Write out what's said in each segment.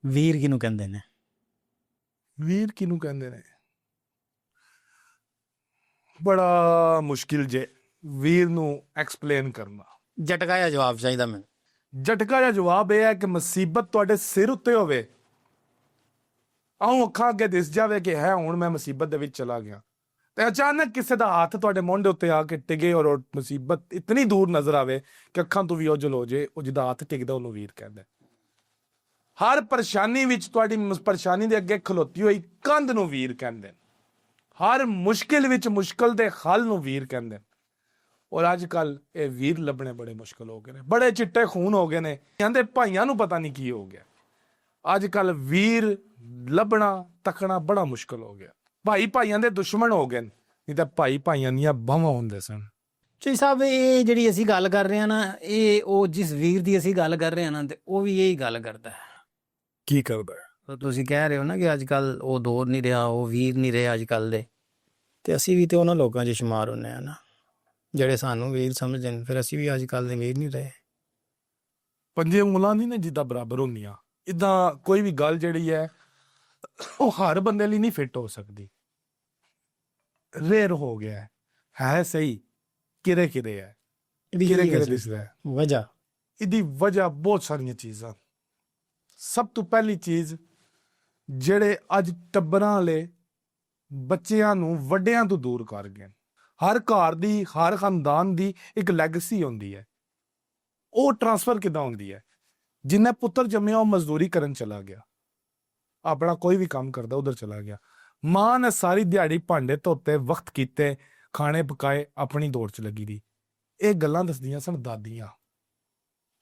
ਵੀਰ ਕਿਹਨੂੰ ਕਹਿੰਦੇ ਨੇ? ਵੀਰ ਕਿਹਨੂੰ ਕਹਿੰਦੇ ਨੇ? ਬੜਾ ਮੁਸ਼ਕਿਲ ਜੇ ਵੀਰ ਨੂੰ ਐਕਸਪਲੇਨ ਕਰਨਾ। ਝਟਕਾ ਜਿਹਾ ਜਵਾਬ ਚਾਹੀਦਾ ਮੈਨੂੰ। ਝਟਕਾ ਜਿਹਾ ਜਵਾਬ ਇਹ ਹੈ ਕਿ ਮੁਸੀਬਤ ਤੁਹਾਡੇ ਸਿਰ ਉੱਤੇ ਹੋਵੇ, ਆਉਂ ਅੱਖਾਂ ਅੱਗੇ ਦਿਸ ਜਾਵੇ ਕਿ ਹੈ ਹੁਣ ਮੈਂ ਮੁਸੀਬਤ ਦੇ ਵਿੱਚ ਚਲਾ ਗਿਆ, ਤੇ ਅਚਾਨਕ ਕਿਸੇ ਦਾ ਹੱਥ ਤੁਹਾਡੇ ਮੋਢੇ ਉੱਤੇ ਆ ਕੇ ਟਿਕੇ ਔਰ ਉਹ ਮੁਸੀਬਤ ਇਤਨੀ ਦੂਰ ਨਜ਼ਰ ਆਵੇ ਕਿ ਅੱਖਾਂ ਤੋਂ ਵੀ ਓਝਲ ਹੋ ਜੇ, ਉਹ ਜਿਹਦਾ ਹੱਥ ਟਿਕਦਾ ਉਹਨੂੰ ਵੀਰ ਕਹਿੰਦਾ। ਹਰ ਪਰੇਸ਼ਾਨੀ ਵਿੱਚ ਤੁਹਾਡੀ ਪਰੇਸ਼ਾਨੀ ਦੇ ਅੱਗੇ ਖਲੋਤੀ ਹੋਈ ਕੰਧ ਨੂੰ ਵੀਰ ਕਹਿੰਦੇ। ਹਰ ਮੁਸ਼ਕਿਲ ਵਿੱਚ ਮੁਸ਼ਕਿਲ ਦੇ ਹੱਲ ਨੂੰ ਵੀਰ ਕਹਿੰਦੇ। ਔਰ ਅੱਜ ਕੱਲ ਇਹ ਵੀਰ ਲੱਭਣੇ ਬੜੇ ਮੁਸ਼ਕਿਲ ਹੋ ਗਏ ਨੇ, ਬੜੇ ਚਿੱਟੇ ਖੂਨ ਹੋ ਗਏ ਨੇ, ਕਹਿੰਦੇ ਭਾਈਆਂ ਨੂੰ ਪਤਾ ਨਹੀਂ ਕੀ ਹੋ ਗਿਆ। ਅੱਜ ਕੱਲ ਵੀਰ ਲੱਭਣਾ ਤੱਕਣਾ ਬੜਾ ਮੁਸ਼ਕਿਲ ਹੋ ਗਿਆ। ਭਾਈ ਭਾਈਆਂ ਦੇ ਦੁਸ਼ਮਣ ਹੋ ਗਏ, ਨਹੀਂ ਤਾਂ ਭਾਈ ਭਾਈਆਂ ਦੀਆਂ ਬਾਹਾਂ ਹੁੰਦੇ ਸਨ। ਜੀ ਸਾਹਿਬ, ਇਹ ਜਿਹੜੀ ਅਸੀਂ ਗੱਲ ਕਰ ਰਹੇ ਹਾਂ ਨਾ, ਇਹ ਉਹ ਜਿਸ ਵੀਰ ਦੀ ਅਸੀਂ ਗੱਲ ਕਰ ਰਹੇ ਹਾਂ ਨਾ, ਤੇ ਉਹ ਵੀ ਇਹੀ ਗੱਲ ਕਰਦਾ ਹੈ। ਕੀ ਕਰਦਾ ਹੈ? ਤੁਸੀਂ ਕਹਿ ਰਹੇ ਹੋ ਨਾ ਕਿ ਅੱਜ ਕੱਲ ਉਹ ਦੌਰ ਨਹੀਂ ਰਿਹਾ, ਉਹ ਵੀਰ ਨਹੀਂ ਰਹੇ ਅੱਜ ਕੱਲ ਦੇ, ਤੇ ਅਸੀਂ ਵੀ ਤੇ ਉਹਨਾਂ ਲੋਕਾਂ 'ਚ ਸ਼ੁਮਾਰ ਹੁੰਦੇ ਹਾਂ ਨਾ ਜਿਹੜੇ ਸਾਨੂੰ ਵੀਰ ਸਮਝਦੇ ਨੇ। ਫਿਰ ਅਸੀਂ ਵੀ ਅੱਜ ਕੱਲ ਦੇ ਵੀਰ ਨਹੀਂ ਰਹੇ। ਪੰਜੇ ਉਂਗਲਾਂ ਨਹੀਂ ਨੇ ਜਿੱਦਾਂ ਬਰਾਬਰ ਹੁੰਦੀਆਂ, ਇੱਦਾਂ ਕੋਈ ਵੀ ਗੱਲ ਜਿਹੜੀ ਹੈ ਉਹ ਹਰ ਬੰਦੇ ਲਈ ਨਹੀਂ ਫਿੱਟ ਹੋ ਸਕਦੀ। ਰੇਰ ਹੋ ਗਿਆ ਹੈ ਸਹੀ, ਕਿਰੇ ਕਿਰੇ ਹੈ, ਕਿਰੇ ਕਿਰੇ ਦਿਸਦਾ ਹੈ। ਵਜ੍ਹਾ ਇਹਦੀ ਵਜ੍ਹਾ ਬਹੁਤ ਸਾਰੀਆਂ ਚੀਜ਼ਾਂ। ਸਭ ਤੋਂ ਪਹਿਲੀ ਚੀਜ਼, ਜਿਹੜੇ ਅੱਜ ਟੱਬਰਾਂ ਵਾਲੇ ਬੱਚਿਆਂ ਨੂੰ ਵੱਡਿਆਂ ਤੋਂ ਦੂਰ ਕਰ ਗਏ। ਹਰ ਘਰ ਦੀ, ਹਰ ਖਾਨਦਾਨ ਦੀ ਇੱਕ ਲੈਗੇਸੀ ਹੁੰਦੀ ਹੈ। ਉਹ ਟਰਾਂਸਫਰ ਕਿੱਦਾਂ ਹੁੰਦੀ ਹੈ? ਜਿੰਨੇ ਪੁੱਤਰ ਜੰਮਿਆ ਉਹ ਮਜ਼ਦੂਰੀ ਕਰਨ ਚਲਾ ਗਿਆ, ਆਪਣਾ ਕੋਈ ਵੀ ਕੰਮ ਕਰਦਾ ਉਧਰ ਚਲਾ ਗਿਆ। ਮਾਂ ਨੇ ਸਾਰੀ ਦਿਹਾੜੀ ਭਾਂਡੇ ਧੋਤੇ, ਵਕਤ ਕੀਤੇ, ਖਾਣੇ ਪਕਾਏ, ਆਪਣੀ ਦੌੜ 'ਚ ਲੱਗੀ ਦੀ। ਇਹ ਗੱਲਾਂ ਦੱਸਦੀਆਂ ਸਨ ਦਾਦੀਆਂ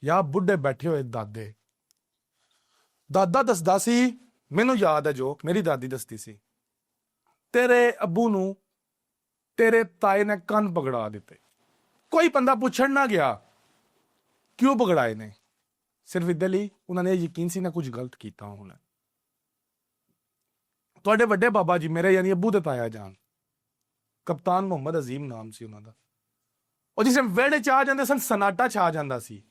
ਜਾਂ ਬੁੱਢੇ ਬੈਠੇ ਹੋਏ ਦਾਦੇ। ਦਾਦਾ ਦੱਸਦਾ ਸੀ, ਮੈਨੂੰ ਯਾਦ ਹੈ ਜੋ ਮੇਰੀ ਦਾਦੀ ਦੱਸਦੀ ਸੀ, ਤੇਰੇ ਅੱਬੂ ਨੂੰ ਤੇਰੇ ਤਾਏ ਨੇ ਕੰਨ ਪਕੜਾ ਦਿੱਤੇ। ਕੋਈ ਬੰਦਾ ਪੁੱਛਣ ਨਾ ਗਿਆ ਕਿਉਂ ਪਕੜਾਏ ਨੇ, ਸਿਰਫ ਇਹਦੇ ਲਈ ਉਹਨਾਂ ਨੇ ਯਕੀਨ ਸੀ ਨਾ ਕੁਝ ਗਲਤ ਕੀਤਾ ਹੋਣਾ। ਤੁਹਾਡੇ ਵੱਡੇ ਬਾਬਾ ਜੀ ਮੇਰੇ ਯਾਨੀ ਅੱਬੂ ਦੇ ਤਾਇਆ ਜਾਨ, ਕਪਤਾਨ ਮੁਹੰਮਦ ਅਜ਼ੀਮ ਨਾਮ ਸੀ ਉਹਨਾਂ ਦਾ। ਉਹ ਜਿਸ ਵਿਹੜੇ 'ਚ ਆ ਜਾਂਦੇ ਸਨ, ਸਨਾਟਾ ਛਾ ਜਾਂਦਾ ਸੀ।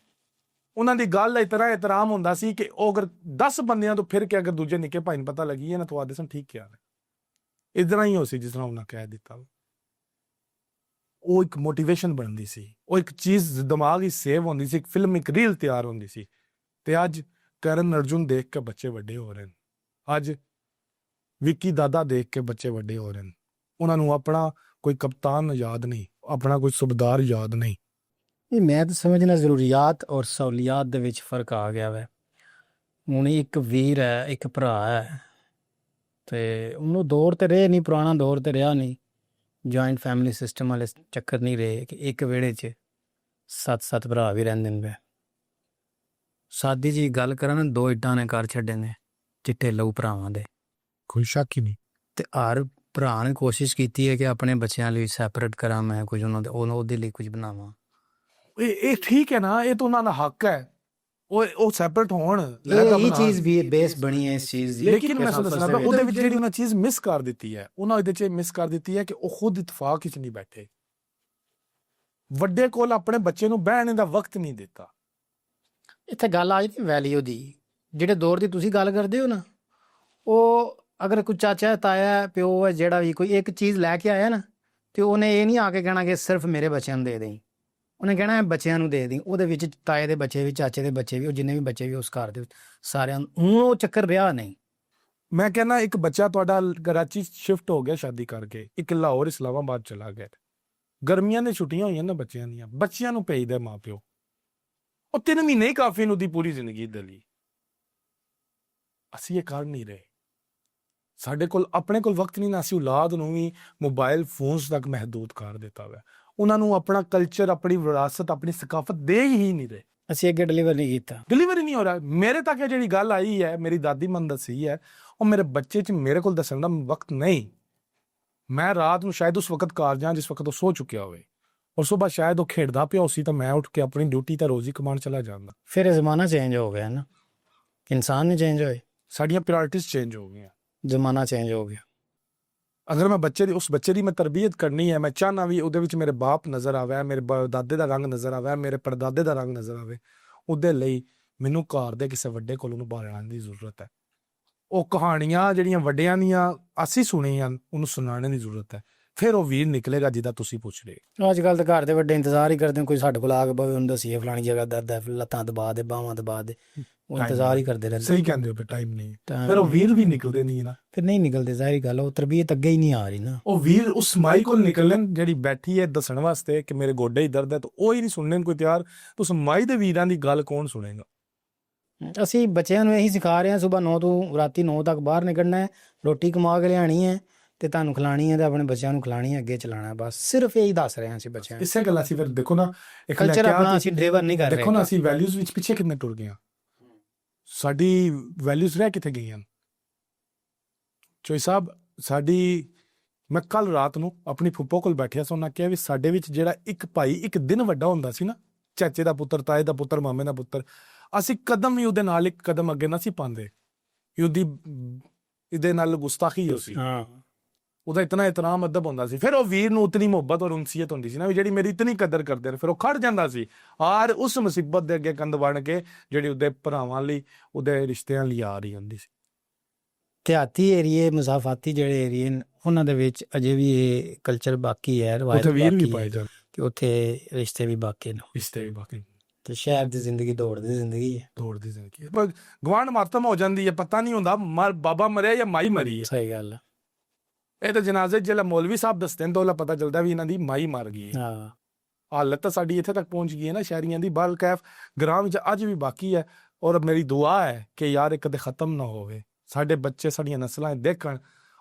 ਉਹਨਾਂ ਦੀ ਗੱਲ ਇਸ ਤਰ੍ਹਾਂ ਇਤਰਾਮ ਹੁੰਦਾ ਸੀ ਕਿ ਉਹ ਅਗਰ 10 ਬੰਦਿਆਂ ਤੋਂ ਫਿਰ ਕੇ ਅਗਰ ਦੂਜੇ ਨਿੱਕੇ ਭਾਈ ਨੂੰ ਪਤਾ ਲੱਗੀ ਹੈ ਨਾ, ਤਾਂ ਆਦੇ ਸਨ ਠੀਕ ਕਿਹਾ। ਇਸ ਤਰ੍ਹਾਂ ਹੀ ਹੋ ਸੀ ਜਿਸ ਤਰ੍ਹਾਂ ਉਹਨਾਂ ਕਹਿ ਦਿੱਤਾ। ਉਹ ਇੱਕ ਮੋਟੀਵੇਸ਼ਨ ਬਣਦੀ ਸੀ, ਉਹ ਇੱਕ ਚੀਜ਼ ਦਿਮਾਗ ਹੀ ਸੇਵ ਹੁੰਦੀ ਸੀ, ਇੱਕ ਫਿਲਮ, ਇੱਕ ਰੀਲ ਤਿਆਰ ਹੁੰਦੀ ਸੀ। ਤੇ ਅੱਜ ਕਰਨ ਅਰਜੁਨ ਦੇਖ ਕੇ ਬੱਚੇ ਵੱਡੇ ਹੋ ਰਹੇ ਨੇ, ਅੱਜ ਵਿੱਕੀ ਦਾਦਾ ਦੇਖ ਕੇ ਬੱਚੇ ਵੱਡੇ ਹੋ ਰਹੇ ਨੇ। ਉਹਨਾਂ ਨੂੰ ਆਪਣਾ ਕੋਈ ਕਪਤਾਨ ਯਾਦ ਨਹੀਂ, ਆਪਣਾ ਕੋਈ ਸੁਬੇਦਾਰ ਯਾਦ ਨਹੀਂ। ਮੈਂ ਤਾਂ ਸਮਝਣਾ ਜ਼ਰੂਰੀਆਤ ਔਰ ਸਹੂਲੀਅਤ ਦੇ ਵਿੱਚ ਫਰਕ ਆ ਗਿਆ ਵੈ। ਹੁਣ ਇੱਕ ਵੀਰ ਹੈ, ਇੱਕ ਭਰਾ ਹੈ, ਤੇ ਉਹਨੂੰ ਦੌਰ ਤੇ ਰਹੇ ਨਹੀਂ, ਪੁਰਾਣਾ ਦੌਰ ਤੇ ਰਿਹਾ ਨਹੀਂ। ਜੁਆਇੰਟ ਫੈਮਿਲੀ ਸਿਸਟਮ ਵਾਲੇ ਚੱਕਰ ਨਹੀਂ ਰਹੇ ਕਿ ਇੱਕ ਵਿਹੜੇ 'ਚ 7 ਭਰਾ ਵੀ ਰਹਿੰਦੇ ਨੇ। ਸਾਦੀ ਜੀ ਗੱਲ ਕਰਨ, 2 ਇੱਟਾਂ ਨੇ ਘਰ ਛੱਡੇ ਨੇ, ਚਿੱਟੇ ਲਹੂ ਭਰਾਵਾਂ ਦੇ, ਕੋਈ ਸ਼ੱਕ ਹੀ ਨਹੀਂ। ਤੇ ਹਰ ਭਰਾ ਨੇ ਕੋਸ਼ਿਸ਼ ਕੀਤੀ ਹੈ ਕਿ ਆਪਣੇ ਬੱਚਿਆਂ ਲਈ ਸੈਪਰੇਟ ਕਰਾਂ, ਮੈਂ ਕੁਝ ਉਹਨਾਂ ਦੇ ਉਹਦੇ ਲਈ ਕੁਝ ਬਣਾਵਾਂ। ਇਹ ਠੀਕ ਹੈ ਨਾ, ਇਹ ਤਾਂ ਉਹਨਾਂ ਦਾ ਹੱਕ ਹੈ, ਉਹ ਸੈਪਰੇਟ ਹੋਣ। ਇਹ ਚੀਜ਼ ਵੀ ਬੇਸ ਬਣੀ ਹੈ ਇਸ ਚੀਜ਼ ਦੀ। ਲੇਕਿਨ ਮੈਂ ਦੱਸਣਾ ਉਹਦੇ ਵਿੱਚ ਜਿਹੜੀ ਉਹਨਾਂ ਚੀਜ਼ ਮਿਸ ਕਰ ਦਿੱਤੀ ਹੈ, ਉਹਨਾਂ ਉਹਦੇ 'ਚ ਮਿਸ ਕਰ ਦਿੱਤੀ ਹੈ ਕਿ ਉਹ ਖੁਦ ਇਤਫਾਕ ਵਿੱਚ ਨਹੀਂ ਬੈਠੇ। ਵੱਡੇ ਕੋਲ ਆਪਣੇ ਬੱਚੇ ਨੂੰ ਬਹਿਣ ਦਾ ਵਕਤ ਨਹੀਂ ਦਿੱਤਾ। ਇੱਥੇ ਗੱਲ ਆ ਜਾਂਦੀ ਵੈਲਿਊ ਦੀ। ਜਿਹੜੇ ਦੌਰ ਦੀ ਤੁਸੀਂ ਗੱਲ ਕਰਦੇ ਹੋ ਨਾ, ਉਹ ਅਗਰ ਕੋਈ ਚਾਚਾ, ਤਾਇਆ, ਪਿਓ ਹੈ, ਜਿਹੜਾ ਵੀ ਕੋਈ ਇੱਕ ਚੀਜ਼ ਲੈ ਕੇ ਆਇਆ ਨਾ, ਤੇ ਉਹਨੇ ਇਹ ਨਹੀਂ ਆ ਕੇ ਕਹਿਣਾ ਕਿ ਸਿਰਫ ਮੇਰੇ ਬੱਚਿਆਂ ਨੂੰ ਦੇ ਦੇਈਂ। ਉਹਨੇ ਕਹਿਣਾ ਬੱਚਿਆਂ ਨੂੰ ਦੇ ਦੇਈਂ। ਉਹਦੇ ਵਿੱਚ ਤਾਏ ਦੇ ਬੱਚੇ ਵੀ, ਚਾਚੇ ਦੇ ਬੱਚੇ ਵੀ, ਉਹ ਜਿੰਨੇ ਵੀ ਬੱਚੇ ਵੀ ਉਸ ਘਰ ਦੇ ਵਿੱਚ ਸਾਰਿਆਂ ਨੂੰ। ਹੁਣ ਉਹ ਚੱਕਰ ਰਿਹਾ ਨਹੀਂ। ਮੈਂ ਕਹਿੰਦਾ ਇੱਕ ਬੱਚਾ ਤੁਹਾਡਾ ਕਰਾਚੀ ਸ਼ਿਫਟ ਹੋ ਗਿਆ ਸ਼ਾਦੀ ਕਰਕੇ, ਇੱਕ ਲਾਹੌਰ ਇਸਲਾਮਾਬਾਦ ਚਲਾ ਗਿਆ। ਗਰਮੀਆਂ ਦੀਆਂ ਛੁੱਟੀਆਂ ਹੋਈਆਂ ਨਾ ਬੱਚਿਆਂ ਦੀਆਂ, ਬੱਚਿਆਂ ਨੂੰ ਭੇਜਦਾ ਮਾਂ ਪਿਓ। ਉਹ 3 ਮਹੀਨੇ ਹੀ ਕਾਫੀ ਨੂੰ ਦੀ ਪੂਰੀ ਜ਼ਿੰਦਗੀ ਦੇ ਲਈ। ਅਸੀਂ ਇਹ ਕਰ ਨਹੀਂ ਰਹੇ। ਸਾਡੇ ਕੋਲ ਆਪਣੇ ਕੋਲ ਵਕਤ ਨਹੀਂ ਨਾ, ਅਸੀਂ ਔਲਾਦ ਨੂੰ ਵੀ ਮੋਬਾਈਲ ਫੋਨਸ ਤੱਕ ਮਹਿਦੂਦ ਕਰ ਦਿੱਤਾ ਹੋਇਆ। ਉਹਨਾਂ ਨੂੰ ਆਪਣਾ ਕਲਚਰ, ਆਪਣੀ ਵਿਰਾਸਤ, ਆਪਣੀ ਸਕਾਫਤ ਦੇ ਹੀ ਨਹੀਂ ਰਹੇ। ਅਸੀਂ ਅੱਗੇ ਡਿਲੀਵਰ ਨਹੀਂ ਕੀਤਾ, ਡਿਲੀਵਰੀ ਨਹੀਂ ਹੋ ਰਿਹਾ। ਮੇਰੇ ਤੱਕ ਇਹ ਜਿਹੜੀ ਗੱਲ ਆਈ ਹੈ, ਮੇਰੀ ਦਾਦੀ ਮਨ ਦੱਸੀ ਹੈ, ਉਹ ਮੇਰੇ ਬੱਚੇ 'ਚ ਮੇਰੇ ਕੋਲ ਦੱਸਣ ਦਾ ਵਕਤ ਨਹੀਂ। ਮੈਂ ਰਾਤ ਨੂੰ ਸ਼ਾਇਦ ਉਸ ਵਕਤ ਘਰ ਜਾਂ ਜਿਸ ਵਕਤ ਉਹ ਸੋ ਚੁੱਕਿਆ ਹੋਵੇ, ਔਰ ਸੁਬਾਹ ਸ਼ਾਇਦ ਉਹ ਖੇਡਦਾ ਪਿਆ ਸੀ, ਤਾਂ ਮੈਂ ਉੱਠ ਕੇ ਆਪਣੀ ਡਿਊਟੀ ਤਾਂ ਰੋਜ਼ੀ ਕਮਾਉਣ ਚਲਾ ਜਾਂਦਾ। ਫਿਰ ਇਹ ਜ਼ਮਾਨਾ ਚੇਂਜ ਹੋ ਗਿਆ ਨਾ, ਇਨਸਾਨ ਨਹੀਂ ਚੇਂਜ ਹੋਏ, ਸਾਡੀਆਂ ਪ੍ਰਾਇੋਰਟੀਜ਼ ਚੇਂਜ ਹੋ ਗਈਆਂ, ਜ਼ਮਾਨਾ ਚੇਂਜ ਹੋ ਗਿਆ। ਅਗਰ ਮੈਂ ਉਸ ਬੱਚੇ ਦੀ ਮੈਂ ਤਰਬੀਅਤ ਕਰਨੀ ਹੈ, ਮੈਂ ਚਾਹਨਾ ਵੀ ਉਹਦੇ ਵਿੱਚ ਮੇਰੇ ਬਾਪ ਨਜ਼ਰ ਆਵੇ, ਮੇਰੇ ਦਾਦੇ ਦਾ ਰੰਗ ਨਜ਼ਰ ਆਵੇ, ਮੇਰੇ ਪੜਦਾਦੇ ਦਾ ਰੰਗ ਨਜ਼ਰ ਆਵੇ, ਉਹਦੇ ਲਈ ਮੈਨੂੰ ਘਰ ਦੇ ਕਿਸੇ ਵੱਡੇ ਕੋਲ ਉਹਨੂੰ ਬਾਹਰ ਆਉਣ ਦੀ ਜ਼ਰੂਰਤ ਹੈ। ਉਹ ਕਹਾਣੀਆਂ ਜਿਹੜੀਆਂ ਵੱਡਿਆਂ ਦੀਆਂ ਅਸੀਂ ਸੁਣੀਆਂ ਉਹਨੂੰ ਸੁਣਾਉਣ ਦੀ ਜ਼ਰੂਰਤ ਹੈ। ਫਿਰ ਉਹ ਵੀਰ ਨਿਕਲੇਗਾ ਜਿਹਦਾ ਤੁਸੀਂ ਪੁੱਛ ਰਹੇ। ਅੱਜ ਕੱਲ ਤਾਂ ਘਰ ਦੇ ਵੱਡੇ ਇੰਤਜ਼ਾਰ ਹੀ ਕਰਦੇ ਨੇ, ਕੋਈ ਸਾਡੇ ਕੋਲ ਆ ਕੇ ਬਵੇ ਉਹਨੂੰ ਦੱਸੀਏ ਫਲਾਣੀ ਜਗ੍ਹਾ ਦਰਦ ਹੈ, ਲੱਤਾਂ ਦਬਾ ਦੇ, ਬਾਹਾਂ ਦਬਾ ਦੇ, ਉਹ ਇੰਤਜ਼ਾਰ ਹੀ ਕਰਦੇ ਰਹਿੰਦੇ। ਸਹੀ ਕਹਿੰਦੇ ਹੋ, ਫਿਰ ਟਾਈਮ ਨਹੀਂ, ਤਾਂ ਫਿਰ ਉਹ ਵੀਰ ਵੀ ਨਿਕਲਦੇ ਨਹੀਂ ਨਾ, ਫਿਰ ਨਹੀਂ ਨਿਕਲਦੇ, ਜ਼ਾਹਿਰ ਗੱਲ ਉਹ ਤਰਬੀਅਤ ਅੱਗੇ ਹੀ ਨਹੀਂ ਆ ਰਹੀ ਨਾ। ਉਹ ਵੀਰ ਉਸ ਮਾਈ ਕੋਲ ਨਿਕਲਣ ਜਿਹੜੀ ਬੈਠੀ ਹੈ ਦੱਸਣ ਵਾਸਤੇ ਕਿ ਮੇਰੇ ਗੋਡੇ ਹੀ ਦਰਦ ਹੈ, ਤਾਂ ਉਹ ਹੀ ਨਹੀਂ ਸੁਣਨੇ ਨੂੰ ਕੋਈ ਤਿਆਰ। ਉਸ ਮਾਈ ਦੇ ਵੀਰਾਂ ਦੀ ਗੱਲ ਕੌਣ ਸੁਣੇਗਾ? ਅਸੀਂ ਬੱਚਿਆਂ ਨੂੰ ਇਹੀ ਸਿਖਾ ਰਹੇ ਹਾਂ, ਸਵੇਰ 9 ਤੋਂ ਰਾਤੀ 9 ਤੱਕ ਬਾਹਰ ਨਿਕਲਣਾ ਹੈ, ਰੋਟੀ ਕਮਾ ਕੇ ਲਿਆਣੀ ਹੈ ਤੇ ਤੁਹਾਨੂੰ ਖਿਲਾਣੀ ਹੈ ਤੇ ਆਪਣੇ ਬੱਚਿਆਂ ਨੂੰ ਖਿਲਾਣੀ ਹੈ, ਅੱਗੇ ਚਲਾਣਾ ਹੈ, ਬਸ ਸਿਰਫ ਇਹੀ ਦੱਸ ਰਹੇ ਹਾਂ ਅਸੀਂ ਬੱਚਿਆਂ ਨੂੰ। ਇਸੇ ਗੱਲ ਅਸੀਂ ਫਿਰ ਦੇਖੋ ਨਾ, ਇੱਕ ਕਲਚਰ ਆਪਣਾ ਅਸੀਂ ਡਰਾਈਵਰ ਨਹੀਂ ਕਰ ਰਹੇ। ਦੇਖੋ ਨਾ, ਅਸੀਂ ਵੈਲਿਊਜ਼ ਵਿੱਚ ਪਿੱਛੇ ਕਿੰਨੇ ਟੁਰ ਗਏ ਹਾਂ। ਸਾਡੀ ਵੈਲਿਊਜ਼ ਰਹਿ ਕਿੱਥੇ ਗਈਆਂ? ਚੋਈ ਸਾਹਿਬ, ਮੈਂ ਕੱਲ ਰਾਤ ਨੂੰ ਆਪਣੀ ਫੁੱਫੋ ਕੋਲ ਬੈਠਿਆ ਸੀ, ਉਹਨਾਂ ਕਿਹਾ ਵੀ ਸਾਡੇ ਵਿੱਚ ਜਿਹੜਾ ਇੱਕ ਭਾਈ ਇੱਕ ਦਿਨ ਵੱਡਾ ਹੁੰਦਾ ਸੀ ਨਾ, ਚਾਚੇ ਦਾ ਪੁੱਤਰ, ਤਾਏ ਦਾ ਪੁੱਤਰ, ਮਾਮੇ ਦਾ ਪੁੱਤਰ, ਅਸੀਂ ਕਦਮ ਵੀ ਉਹਦੇ ਨਾਲ ਇੱਕ ਕਦਮ ਅੱਗੇ ਨਾ ਸੀ ਪਾਉਂਦੇ। ਇਹਦੇ ਨਾਲ ਗੁਸਤਾਖੀ ਹੋ ਸੀ, ਉਹਦਾ ਇਤਨਾ ਇਤਰਾਮ ਅਦਬ ਹੁੰਦਾ ਸੀ। ਫਿਰ ਉਹ ਵੀਰ ਨੂੰ ਉਤਨੀ ਮੁਹੱਬਤ ਔਰ ਉਨਸੀਅਤ ਹੁੰਦੀ ਸੀ ਨਾ, ਵੀ ਜਿਹੜੀ ਮੇਰੀ ਇਤਨੀ ਕਦਰ ਕਰਦੇ ਨੇ, ਫਿਰ ਉਹ ਖੜ ਜਾਂਦਾ ਸੀ ਔਰ ਉਸ ਮੁਸੀਬਤ ਦੇ ਅੱਗੇ ਕੰਧ ਬਣ ਕੇ ਜਿਹੜੀ ਉਹਦੇ ਭਰਾਵਾਂ ਲਈ, ਉਹਦੇ ਰਿਸ਼ਤਿਆਂ ਲਈ ਆ ਰਹੀ ਹੁੰਦੀ ਸੀ। ਦਿਹਾਤੀ ਏਰੀਏ, ਮੁਸਾਫਾਤੀ ਜਿਹੜੇ ਏਰੀਏ ਨੇ, ਉਹਨਾਂ ਦੇ ਵਿੱਚ ਅਜੇ ਵੀ ਇਹ ਕਲਚਰ ਬਾਕੀ ਹੈ, ਰਵਾਇਤ ਉੱਥੇ ਵੀਰ ਵੀ ਬਾਕੀ ਪਾਏ ਹੈ ਜਾਣ, ਕਿ ਉੱਥੇ ਰਿਸ਼ਤੇ ਵੀ ਬਾਕੀ ਨੇ, ਰਿਸ਼ਤੇ ਵੀ ਬਾਕੀ। ਤੇ ਸ਼ਹਿਰ ਦੀ ਜ਼ਿੰਦਗੀ ਦੌੜਦੀ ਜ਼ਿੰਦਗੀ ਹੈ, ਦੌੜਦੀ ਜ਼ਿੰਦਗੀ ਹੈ, ਪਰ ਗਵਾਂਢ ਮਾਤਮ ਹੋ ਜਾਂਦੀ ਹੈ, ਪਤਾ ਨਹੀਂ ਹੁੰਦਾ ਬਾਬਾ ਮਰਿਆ ਜਾਂ ਮਾਈ ਮਰੀ ਹੈ। ਸਹੀ ਗੱਲ ਹੈ। ਇਹ ਤਾਂ ਜਨਾਜ਼ੇ ਜਿਹੜਾ ਮੌਲਵੀ ਸਾਹਿਬ ਦੱਸਦੇ ਨੇ, ਤਾਂ ਉਹਲਾ ਪਤਾ ਚੱਲਦਾ ਵੀ ਇਹਨਾਂ ਦੀ ਮਾਈ ਮਰ ਗਈ ਹੈ। ਹਾਂ, ਹਾਲਤ ਤਾਂ ਸਾਡੀ ਇੱਥੇ ਤੱਕ ਪਹੁੰਚ ਗਈ ਹੈ ਨਾ ਸ਼ਹਿਰੀਆਂ ਦੀ, ਬਲ ਕੈਫ ਗ੍ਰਾਮ ਵਿੱਚ ਅੱਜ ਵੀ ਬਾਕੀ ਹੈ। ਔਰ ਮੇਰੀ ਦੁਆ ਹੈ ਕਿ ਯਾਰ ਇਹ ਕਦੇ ਖਤਮ ਨਾ ਹੋਵੇ, ਸਾਡੇ ਬੱਚੇ ਸਾਡੀਆਂ ਨਸਲਾਂ ਦੇਖਣ,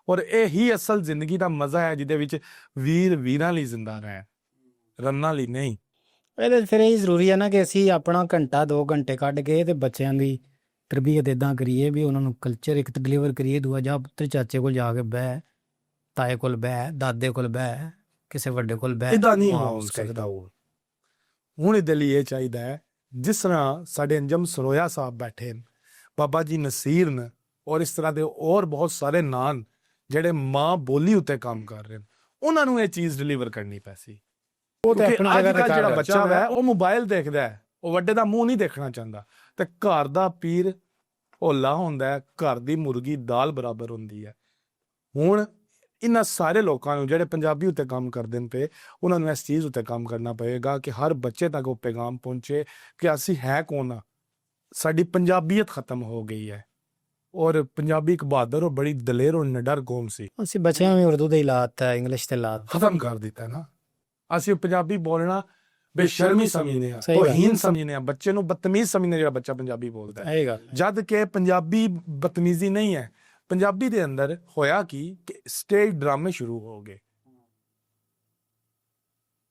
ਔਰ ਇਹ ਹੀ ਅਸਲ ਜ਼ਿੰਦਗੀ ਦਾ ਮਜ਼ਾ ਹੈ ਜਿਹਦੇ ਵਿੱਚ ਵੀਰ ਵੀਰਾਂ ਲਈ ਜ਼ਿੰਦਾ ਰਹਿਣ, ਰੰਨਾਂ ਲਈ ਨਹੀਂ। ਇਹਦੇ ਫਿਰ ਇਹ ਜ਼ਰੂਰੀ ਹੈ ਨਾ ਕਿ ਅਸੀਂ ਆਪਣਾ ਘੰਟਾ 2 ਘੰਟੇ ਕੱਢ ਕੇ ਤੇ ਬੱਚਿਆਂ ਦੀ ਤਰਬੀਅਤ ਇਦਾਂ ਕਰੀਏ ਵੀ ਉਹਨਾਂ ਨੂੰ ਕਲਚਰ ਇੱਕ ਤਾਂ ਡਿਲੀਵਰ ਕਰੀਏ। ਦੂਆ, ਜਾ ਪੁੱਤਰ ਚਾਚੇ ਕੋਲ ਜਾ ਕੇ ਬਹਿ, ਤਾਏ ਕੋਲ ਬਹਿ, ਦਾਦੇ ਕੋਲ ਬਹਿ, ਕਿਸੇ ਵੱਡੇ ਕੋਲ ਬਹਿ। ਇਦਾਂ ਨਹੀਂ ਹੋ ਸਕਦਾ। ਹੁਣ ਇਹਦੇ ਲਈ ਇਹ ਚਾਹੀਦਾ ਹੈ, ਜਿਸ ਤਰ੍ਹਾਂ ਸਾਡੇ ਅੰਜਮ ਸਰੋਇਆ ਸਾਹਿਬ ਬੈਠੇ ਨੇ, ਬਾਬਾ ਜੀ ਨਸੀਰ ਨੇ, ਔਰ ਇਸ ਤਰ੍ਹਾਂ ਦੇ ਹੋਰ ਬਹੁਤ ਸਾਰੇ ਨਾਨ ਜਿਹੜੇ ਮਾਂ ਬੋਲੀ ਉੱਤੇ ਕੰਮ ਕਰ ਰਹੇ ਨੇ, ਉਹਨਾਂ ਨੂੰ ਇਹ ਚੀਜ਼ ਡਿਲੀਵਰ ਕਰਨੀ ਪੈਸੀ। ਉਹ ਤੇ ਆਪਣਾ ਜਿਹੜਾ ਬੱਚਾ ਹੈ ਉਹ ਮੋਬਾਈਲ ਦੇਖਦਾ ਹੈ, ਉਹ ਵੱਡੇ ਦਾ ਮੂੰਹ ਨਹੀਂ ਦੇਖਣਾ ਚਾਹੁੰਦਾ, ਤੇ ਘਰ ਦਾ ਪੀਰ ਹੋਲਾ ਹੁੰਦਾ ਹੈ, ਘਰ ਦੀ ਮੁਰਗੀ ਦਾਲ ਬਰਾਬਰ ਹੁੰਦੀ ਹੈ। ਹੁਣ ਇਹਨਾਂ ਸਾਰੇ ਲੋਕਾਂ ਨੂੰ ਜਿਹੜੇ ਪੰਜਾਬੀ ਉੱਤੇ ਕੰਮ ਕਰਦੇ ਨੇ ਪਏ, ਉਹਨਾਂ ਨੂੰ ਇਸ ਚੀਜ਼ ਉੱਤੇ ਕੰਮ ਕਰਨਾ ਪਏਗਾ ਕਿ ਹਰ ਬੱਚੇ ਤੱਕ ਉਹ ਪੈਗਾਮ ਪਹੁੰਚੇ ਕਿ ਅਸੀਂ ਹੈ ਕੌਣ ਆ, ਸਾਡੀ ਪੰਜਾਬੀਅਤ ਖਤਮ ਹੋ ਗਈ ਹੈ। ਔਰ ਪੰਜਾਬੀ ਇੱਕ ਬਹਾਦਰ ਔਰ ਬੜੀ ਦਲੇਰ ਔਰ ਨਿਡਰ ਕੌਮ ਸੀ। ਅਸੀਂ ਬੱਚਿਆਂ ਨੂੰ ਉਰਦੂ ਦੇ ਲਾਤ ਹੈ, ਇੰਗਲਿਸ਼ ਤੇ ਲਾਤ ਖਤਮ ਕਰ ਦਿੱਤਾ ਨਾ। ਅਸੀਂ ਪੰਜਾਬੀ ਬੋਲਣਾ ਬੇਸ਼ਰਮੀ ਸਮਝਦੇ ਹਾਂ, ਤੋਹੀਨ ਸਮਝਦੇ ਹਾਂ, ਬੱਚੇ ਨੂੰ ਬਦਤਮੀਜ਼ ਸਮਝਦੇ ਜਿਹੜਾ ਬੱਚਾ ਪੰਜਾਬੀ ਬੋਲਦਾ ਹੈ, ਜਦ ਕਿ ਪੰਜਾਬੀ ਬਦਤਮੀਜ਼ੀ ਨਹੀਂ ਹੈ। ਪੰਜਾਬੀ ਦੇ ਅੰਦਰ ਹੋਇਆ ਕਿ ਸਟੇਜ ਡਰਾਮੇ ਸ਼ੁਰੂ ਹੋ ਗਏ।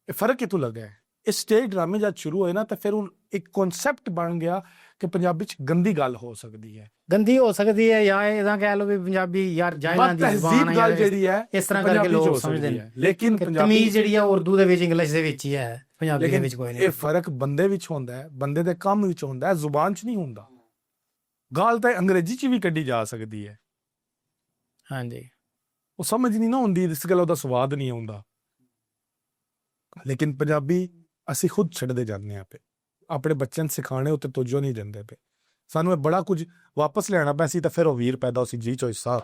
ਇਹ ਫਰਕ ਕਿੱਥੋਂ ਲੱਗਾ ਹੈ? ਇਹ ਸਟੇਜ ਡਰਾਮੇ ਜਦ ਸ਼ੁਰੂ ਹੋਏ ਨਾ, ਤਾਂ ਫਿਰ ਉਹ ਇੱਕ ਕਨਸੈਪਟ ਬਣ ਗਿਆ ਕਿ ਪੰਜਾਬੀ ਚ ਗੰਦੀ ਗੱਲ ਹੋ ਸਕਦੀ ਹੈ, ਗੰਦੀ ਹੋ ਸਕਦੀ ਹੈ, ਜਾਂ ਇਹਦਾ ਕਹਿ ਲਓ ਵੀ ਪੰਜਾਬੀ ਯਾਰ ਜਾਇਲਾਂ ਦੀ ਜ਼ੁਬਾਨ ਹੈ, ਗੱਲ ਜਿਹੜੀ ਹੈ ਇਸ ਤਰ੍ਹਾਂ ਕਰਕੇ ਲੋਕ ਸਮਝਦੇ ਨੇ। ਲੇਕਿਨ ਤਮੀਜ਼ ਜਿਹੜੀ ਆ ਉਰਦੂ ਦੇ ਵਿੱਚ, ਇੰਗਲਿਸ਼ ਦੇ ਵਿੱਚ ਹੀ ਹੈ, ਪੰਜਾਬੀ ਦੇ ਵਿੱਚ ਕੋਈ ਨਹੀਂ। ਇਹ ਫਰਕ ਬੰਦੇ ਵਿੱਚ ਹੁੰਦਾ ਹੈ, ਬੰਦੇ ਦੇ ਕੰਮ ਵਿੱਚ ਹੁੰਦਾ ਹੈ, ਜ਼ੁਬਾਨ ਚ ਨਹੀਂ ਹੁੰਦਾ। ਗੱਲ ਤਾਂ ਅੰਗਰੇਜ਼ੀ ਚ ਵੀ ਕੱਢੀ ਜਾ ਸਕਦੀ ਹੈ। ਹਾਂਜੀ, ਉਹ ਸਮਝ ਨਹੀਂ ਨਾ ਹੁੰਦੀ, ਇਸ ਗੱਲ ਉਹਦਾ ਸਵਾਦ ਨਹੀਂ ਆਉਂਦਾ। ਲੇਕਿਨ ਪੰਜਾਬੀ ਅਸੀਂ ਖੁਦ ਛੱਡਦੇ ਜਾਂਦੇ ਹਾਂ ਪਏ, ਆਪਣੇ ਬੱਚਿਆਂ ਨੂੰ ਸਿਖਾਣੇ ਉੱਤੇ ਤੋਜੋ ਨਹੀਂ ਦਿੰਦੇ ਪਏ। ਸਾਨੂੰ ਇਹ ਬੜਾ ਕੁਝ ਵਾਪਸ ਲੈਣਾ ਪਿਆ ਸੀ, ਤਾਂ ਫਿਰ ਉਹ ਵੀਰ ਪੈਦਾ ਹੋ ਸੀ ਜੀ ਚੋਇਸ ਸਾਹਿਬ।